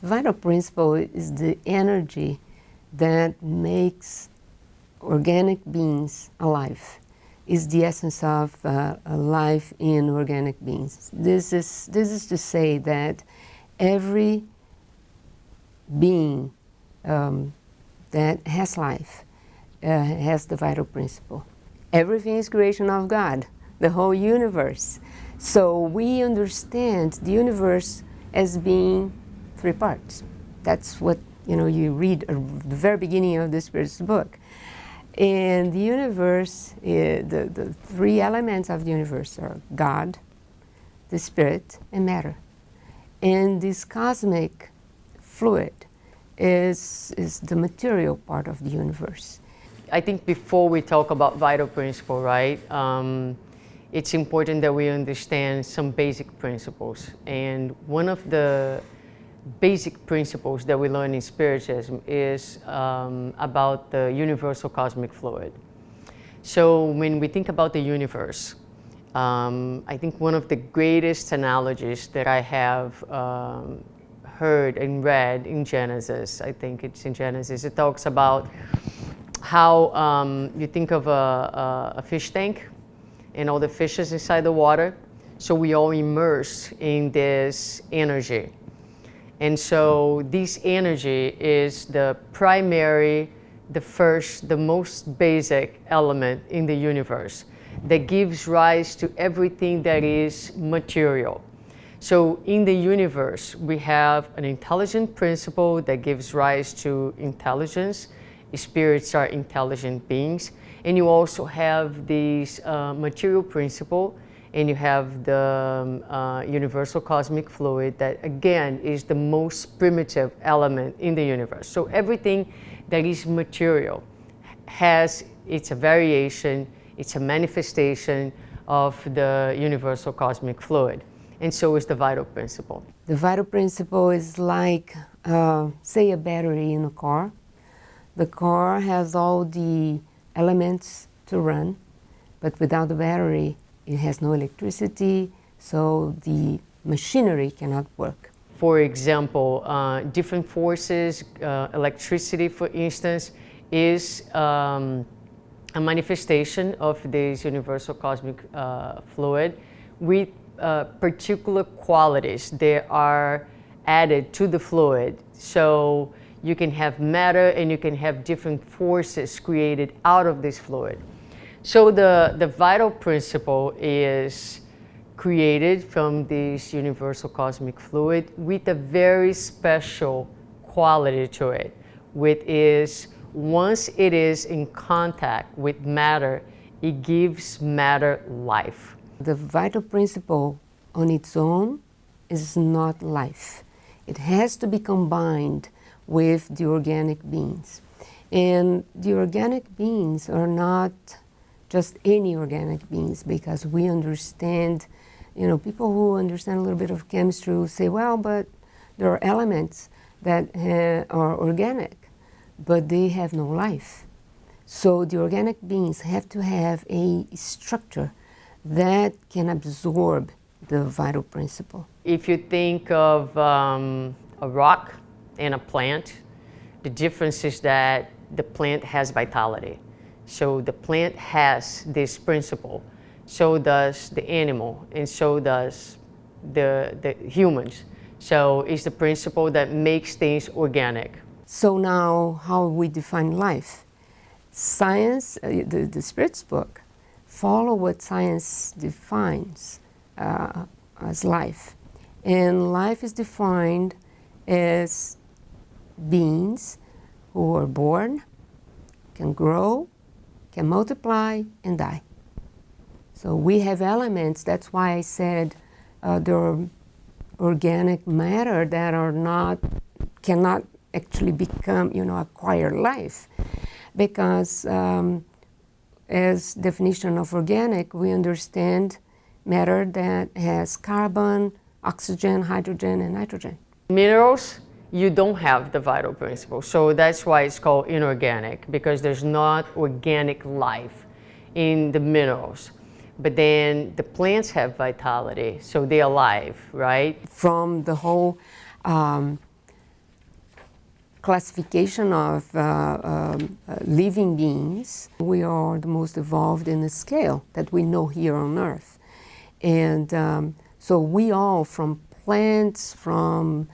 vital principle is the energy that makes organic beings alive. Is the essence of life in organic beings. This is to say that every being that has life has the vital principle. Everything is creation of God, the whole universe. So we understand the universe as being three parts. That's what you read at the very beginning of the Spiritist book. And the universe, the three elements of the universe are God, the Spirit, and matter. And this cosmic fluid is the material part of the universe. I think before we talk about vital principle, right, it's important that we understand some basic principles. And one of the basic principles that we learn in Spiritism is about the universal cosmic fluid. So when we think about the universe, I think one of the greatest analogies that I have heard and read in Genesis, I think it's in Genesis, it talks about how you think of a fish tank and all the fishes inside the water. So we all immerse in this energy. And so this energy is the primary, the first, the most basic element in the universe that gives rise to everything that is material. So in the universe, we have an intelligent principle that gives rise to intelligence. Spirits are intelligent beings. And you also have this material principle, and you have the universal cosmic fluid that, again, is the most primitive element in the universe. So everything that is material it's a variation, it's a manifestation of the universal cosmic fluid. And so is the vital principle. The vital principle is like, say, a battery in a car. The car has all the elements to run, but without the battery, it has no electricity, so the machinery cannot work. For example, different forces, electricity, for instance, is a manifestation of this universal cosmic fluid with particular qualities that are added to the fluid. So you can have matter and you can have different forces created out of this fluid. So the vital principle is created from this universal cosmic fluid with a very special quality to it, which is once it is in contact with matter, it gives matter life. The vital principle on its own is not life. It has to be combined with the organic beings. And the organic beings are not just any organic beings, because we understand, people who understand a little bit of chemistry will say, well, but there are elements that are organic, but they have no life. So the organic beings have to have a structure that can absorb the vital principle. If you think of a rock and a plant, the difference is that the plant has vitality. So the plant has this principle, so does the animal, and so does the humans. So it's the principle that makes things organic. So now, how we define life? Science, the Spiritist book, follow what science defines as life. And life is defined as beings who are born, can grow, can multiply, and die. So we have elements, that's why I said there are organic matter that cannot actually become, acquire life. Because as definition of organic, we understand matter that has carbon, oxygen, hydrogen, and nitrogen. Minerals, you don't have the vital principle. So that's why it's called inorganic, because there's not organic life in the minerals. But then the plants have vitality, so they're alive, right? From the whole classification of living beings, we are the most evolved in the scale that we know here on Earth. And so we all, from plants, from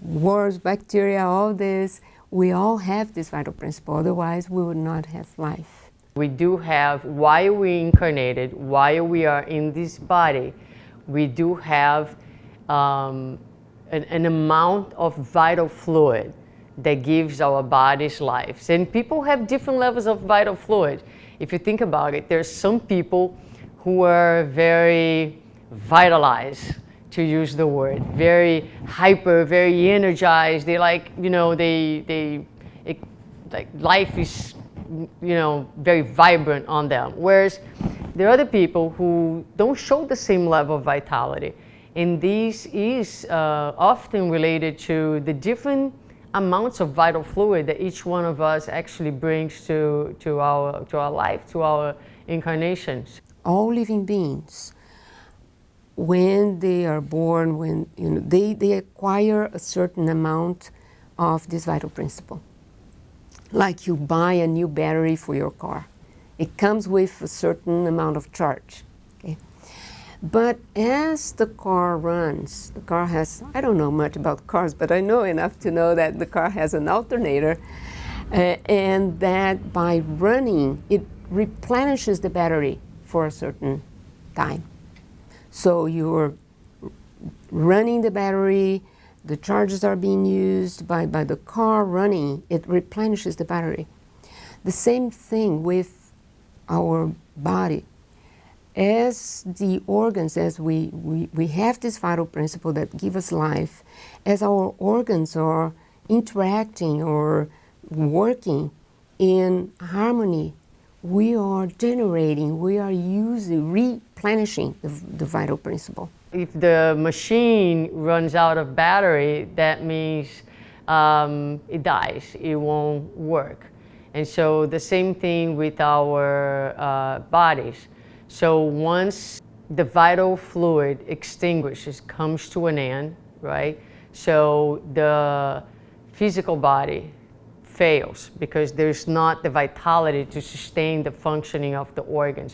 worms, bacteria, all this, we all have this vital principle. Otherwise, we would not have life. We do have, while we incarnated, while we are in this body, we do have an amount of vital fluid that gives our bodies life. And people have different levels of vital fluid. If you think about it, there's some people who are very vitalized, to use the word, very hyper, very energized. They like, you know, like life is, you know, very vibrant on them. Whereas there are other people who don't show the same level of vitality. And this is often related to the different amounts of vital fluid that each one of us actually brings to our life, to our incarnations. All living beings, when they are born, when they acquire a certain amount of this vital principle. Like you buy a new battery for your car. It comes with a certain amount of charge. Okay? But as the car runs, the car has, I don't know much about cars, but I know enough to know that the car has an alternator, and that by running, it replenishes the battery for a certain time. So you're running the battery, the charges are being used by the car running, it replenishes the battery. The same thing with our body. As the organs, as we have this vital principle that give us life, as our organs are interacting or working in harmony, we are generating, we are using, replenishing the vital principle. If the machine runs out of battery, that means it dies, it won't work. And so the same thing with our bodies. So once the vital fluid extinguishes, comes to an end, right? So the physical body fails because there's not the vitality to sustain the functioning of the organs.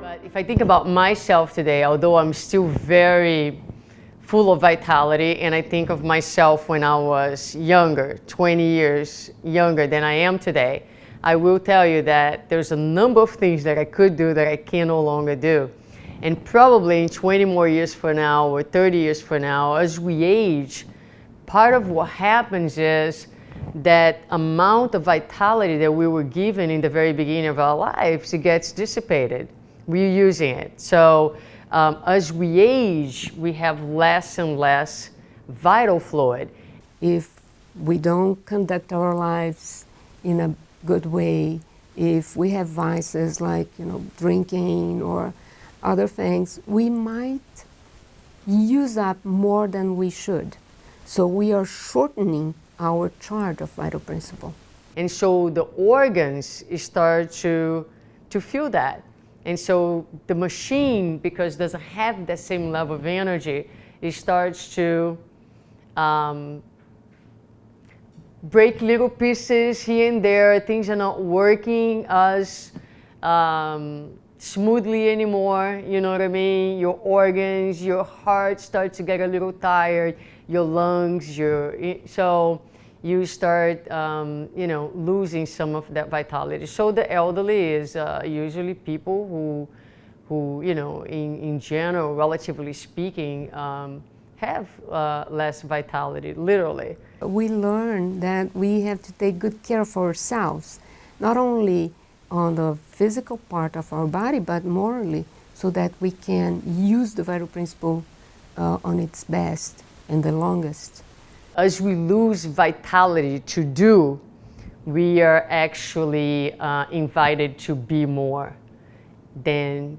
But if I think about myself today, although I'm still very full of vitality, and I think of myself when I was younger, 20 years younger than I am today, I will tell you that there's a number of things that I could do that I can no longer do. And probably in 20 more years from now or 30 years from now, as we age, part of what happens is that amount of vitality that we were given in the very beginning of our lives, it gets dissipated. We're using it. So as we age, we have less and less vital fluid. If we don't conduct our lives in a good way, if we have vices like, drinking or other things, we might use up more than we should. So we are shortening our charge of vital principle. And so the organs start to feel that. And so the machine, because it doesn't have the same level of energy, it starts to break little pieces here and there. Things are not working as smoothly anymore, you know what I mean? Your organs, your heart starts to get a little tired, your lungs, so you start, losing some of that vitality. So the elderly is usually people who in general, relatively speaking, have less vitality, literally. We learn that we have to take good care of ourselves, not only on the physical part of our body, but morally, so that we can use the vital principle on its best and the longest. As we lose vitality to do, we are actually invited to be more than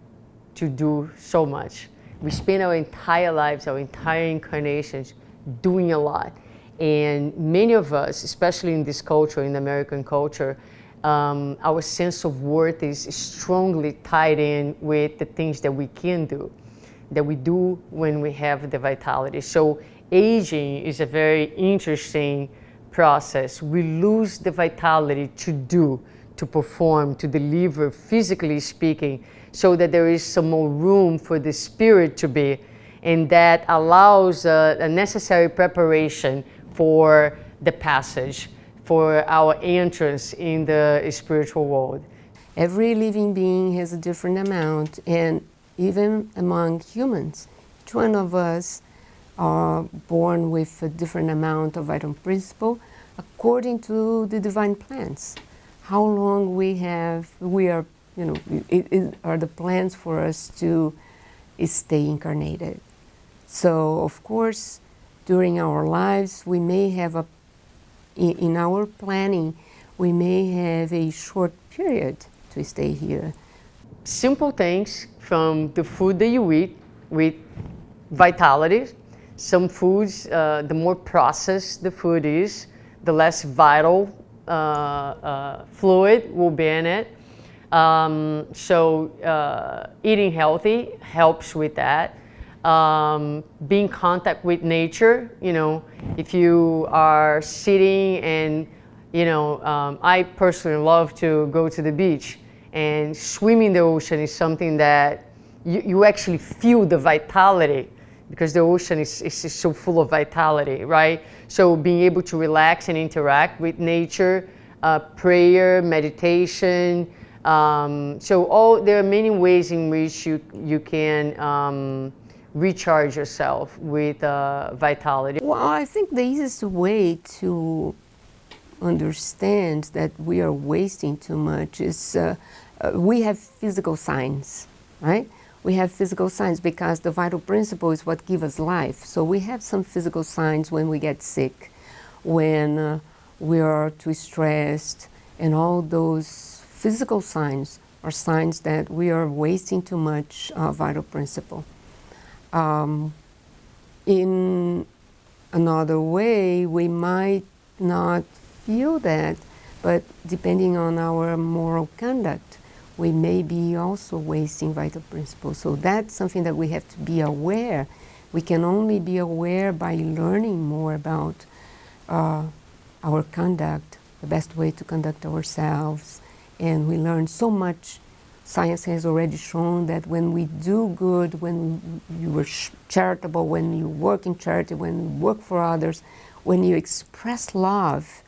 to do so much. We spend our entire lives, our entire incarnations doing a lot. And many of us, especially in this culture, in the American culture, our sense of worth is strongly tied in with the things that we can do, that we do when we have the vitality. So aging is a very interesting process. We lose the vitality to do, to perform, to deliver, physically speaking, so that there is some more room for the spirit to be, and that allows a necessary preparation for the passage, for our entrance in the spiritual world. Every living being has a different amount, and even among humans, each one of us are born with a different amount of vital principle according to the divine plans. How long we are, it are the plans for us to stay incarnated. So, of course, during our lives, we may have in our planning, we may have a short period to stay here. Simple things from the food that you eat with vitality. Some foods, the more processed the food is, the less vital fluid will be in it. So eating healthy helps with that. Being in contact with nature, if you are sitting and, I personally love to go to the beach, and swimming in the ocean is something that you actually feel the vitality, because the ocean is so full of vitality, right? So being able to relax and interact with nature, prayer, meditation. So there are many ways in which you can recharge yourself with vitality. Well, I think the easiest way to understand that we are wasting too much is we have physical signs, right? We have physical signs because the vital principle is what gives us life. So we have some physical signs when we get sick, when we are too stressed, and all those physical signs are signs that we are wasting too much vital principle. In another way, we might not feel that, but depending on our moral conduct, we may be also wasting vital principles. So that's something that we have to be aware. We can only be aware by learning more about our conduct, the best way to conduct ourselves. And we learn so much. Science has already shown that when we do good, when you are charitable, when you work in charity, when you work for others, when you express love,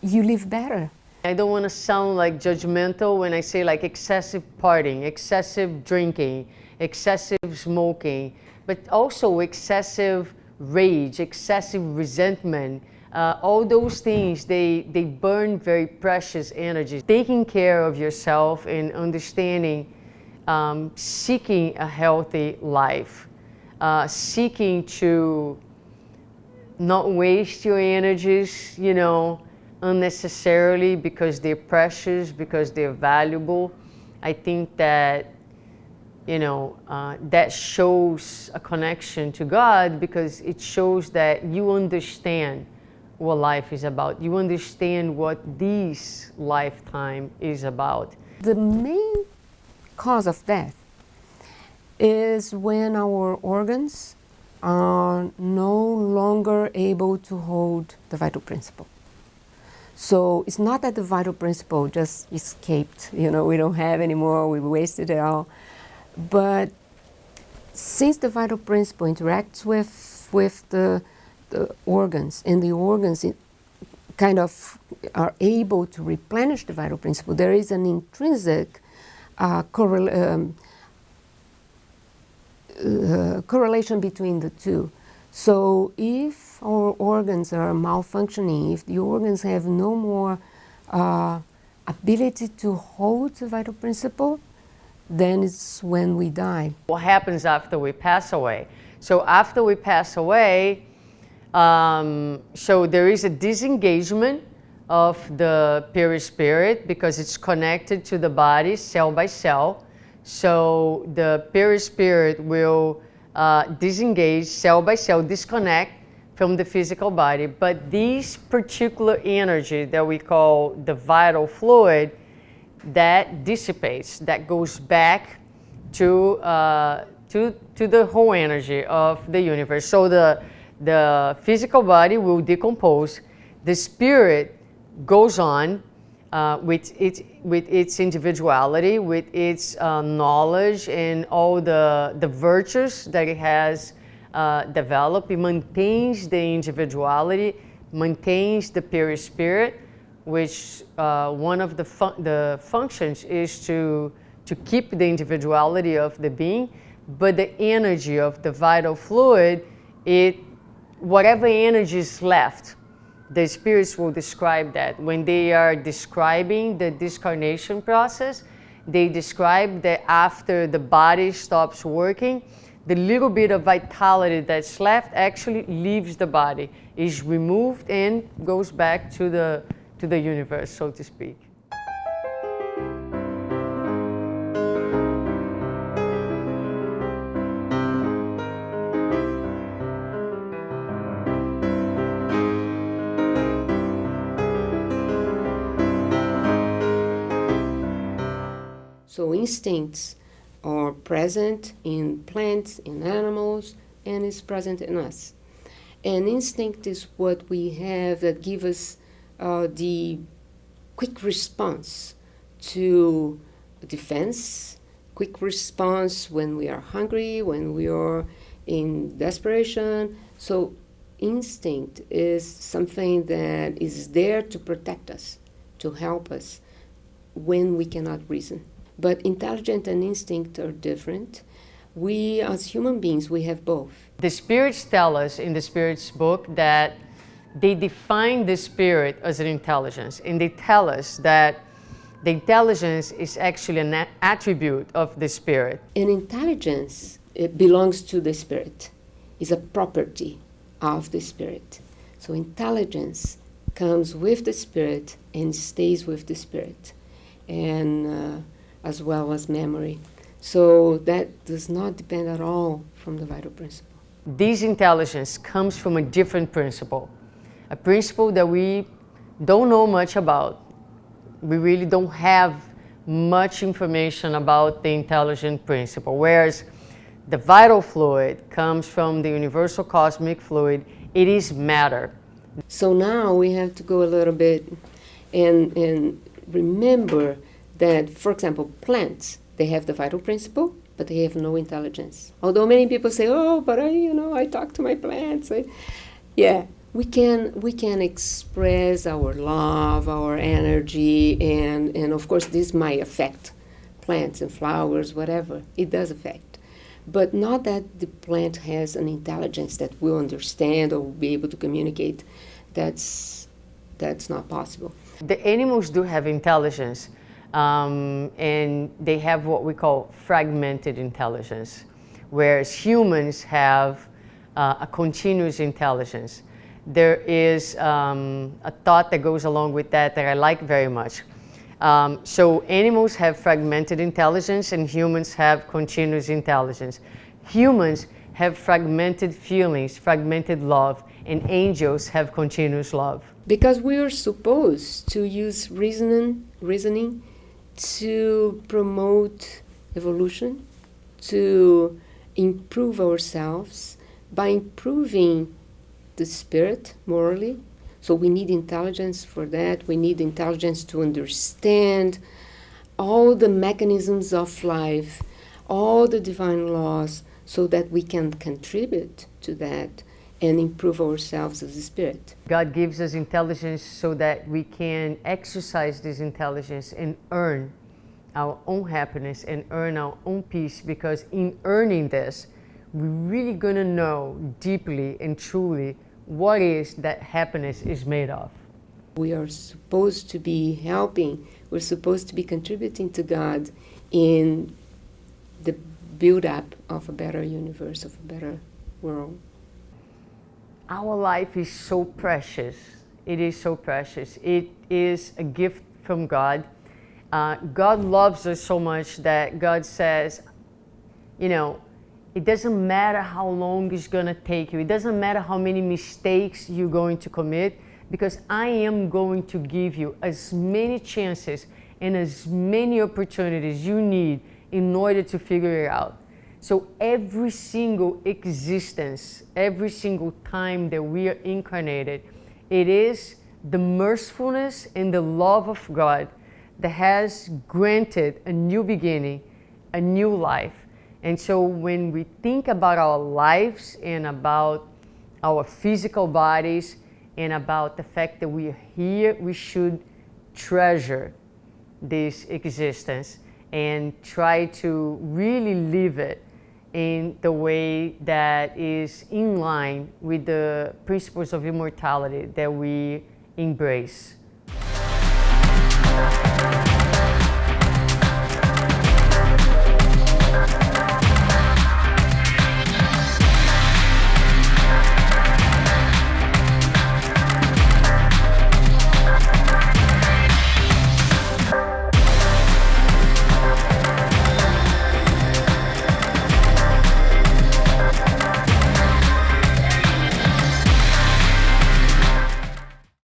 you live better. I don't want to sound like judgmental when I say like excessive partying, excessive drinking, excessive smoking, but also excessive rage, excessive resentment. All those things, they burn very precious energy. Taking care of yourself and understanding, seeking a healthy life, seeking to not waste your energies, unnecessarily, because they're precious, because they're valuable. I think that, that shows a connection to God, because it shows that you understand what life is about. You understand what this lifetime is about. The main cause of death is when our organs are no longer able to hold the vital principle. So it's not that the vital principle just escaped, we don't have anymore, we wasted it all. But since the vital principle interacts with the organs, and the organs kind of are able to replenish the vital principle, there is an intrinsic correlation between the two. So if our organs are malfunctioning, if the organs have no more ability to hold the vital principle, then it's when we die. What happens after we pass away? So after we pass away, so there is a disengagement of the perispirit, because it's connected to the body cell by cell. So the perispirit will disengage cell by cell, disconnect from the physical body, but this particular energy that we call the vital fluid, that dissipates, that goes back to the whole energy of the universe. So the physical body will decompose, the spirit goes on with its individuality, with its knowledge and all the virtues that it has developed. It maintains the individuality, maintains the pure spirit, which one of the functions is to keep the individuality of the being, but the energy of the vital fluid, whatever energy is left, the spirits will describe that. When they are describing the discarnation process, they describe that after the body stops working, the little bit of vitality that's left actually leaves the body, is removed and goes back to the universe, so to speak. So instincts are present in plants, in animals, and is present in us. And instinct is what we have that give us the quick response to defense, quick response when we are hungry, when we are in desperation. So instinct is something that is there to protect us, to help us when we cannot reason. But intelligence and instinct are different. We, as human beings, we have both. The spirits tell us in the Spirit's book that they define the spirit as an intelligence, and they tell us that the intelligence is actually an attribute of the spirit. And intelligence, it belongs to the spirit, is a property of the spirit. So intelligence comes with the spirit and stays with the spirit, and as well as memory. So that does not depend at all from the vital principle. This intelligence comes from a different principle, a principle that we don't know much about. We really don't have much information about the intelligent principle, whereas the vital fluid comes from the universal cosmic fluid. It is matter. So now we have to go a little bit and remember that, for example, plants, they have the vital principle, but they have no intelligence. Although many people say, oh, but I talk to my plants. Yeah, we can express our love, our energy, and of course this might affect plants and flowers, whatever. It does affect. But not that the plant has an intelligence that will understand or will be able to communicate. That's not possible. The animals do have intelligence. And they have what we call fragmented intelligence, whereas humans have a continuous intelligence. There is a thought that goes along with that I like very much. So animals have fragmented intelligence and humans have continuous intelligence. Humans have fragmented feelings, fragmented love, and angels have continuous love. Because we are supposed to use reasoning to promote evolution, to improve ourselves by improving the spirit morally. So we need intelligence for that. We need intelligence to understand all the mechanisms of life, all the divine laws, so that we can contribute to that and improve ourselves as a spirit. God gives us intelligence so that we can exercise this intelligence and earn our own happiness and earn our own peace, because in earning this, we're really going to know deeply and truly what is that happiness is made of. We are supposed to be helping, we're supposed to be contributing to God in the build-up of a better universe, of a better world. Our life is so precious. It is so precious. It is a gift from God. God loves us so much that God says, it doesn't matter how long it's gonna take you. It doesn't matter how many mistakes you're going to commit, because I am going to give you as many chances and as many opportunities you need in order to figure it out. So every single existence, every single time that we are incarnated, it is the mercifulness and the love of God that has granted a new beginning, a new life. And so when we think about our lives and about our physical bodies and about the fact that we are here, we should treasure this existence and try to really live it in the way that is in line with the principles of immortality that we embrace.